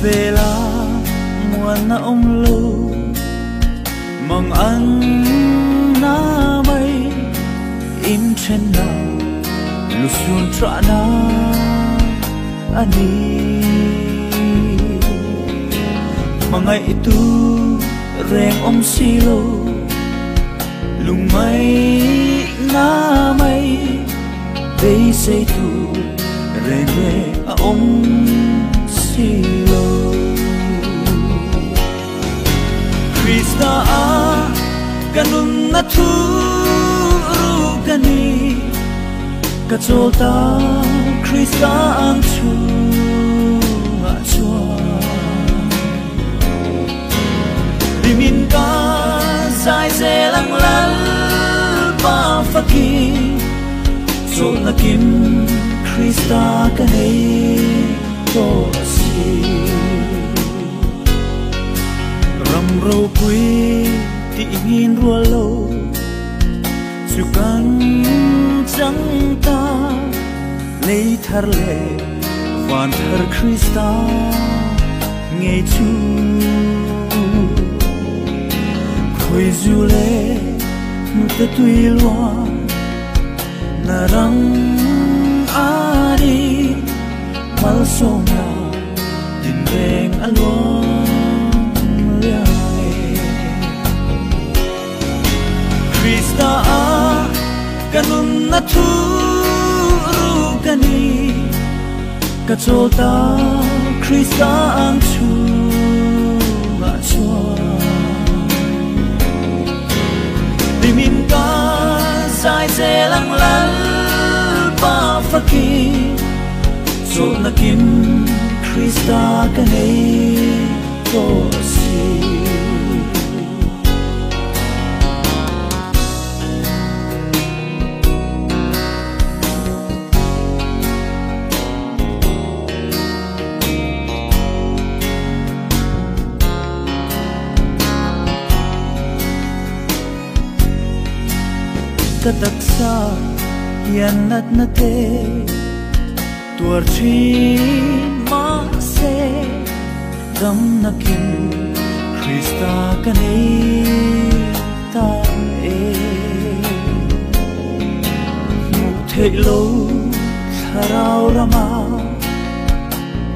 về là muôn na lâu mong ăn na mây im trên nào lúc xuân trả na ani mà ngày tu rèn silo lùng mây na mây đây xây tu rèn về silo Krista kanun na tu rugani kacota Krista ang chu achwa limin ka sai se lang lal pa fakir so nakim Krista kanay to si ram ro pui ti ingin rualo sukan chẳng ta lấy thar lệ hoàn thar Krista nghe chu khôi du lệ nu te tui loa na răng ari mal sona tin veng along liai Krista kanun na tu rugani kacota Krista ang chu achwa limin ka sai se lang lal pa fakir so nakim Krista kanay to si kataksa yan at nate tuar chi ma se gam nakin Krista kanay ta mu thei lo tharau rama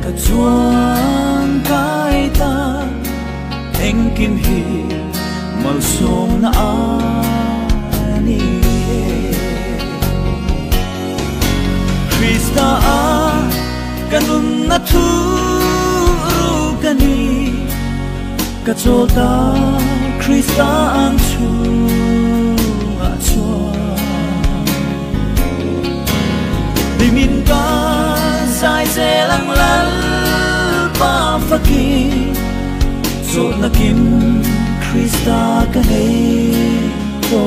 ka chuan kai ta eng kim hi mal som na ani Krista kanun na tu rugani kacota Krista ang chu achwa limin ka sai se lang lal pa fakir so nakim Krista kanay to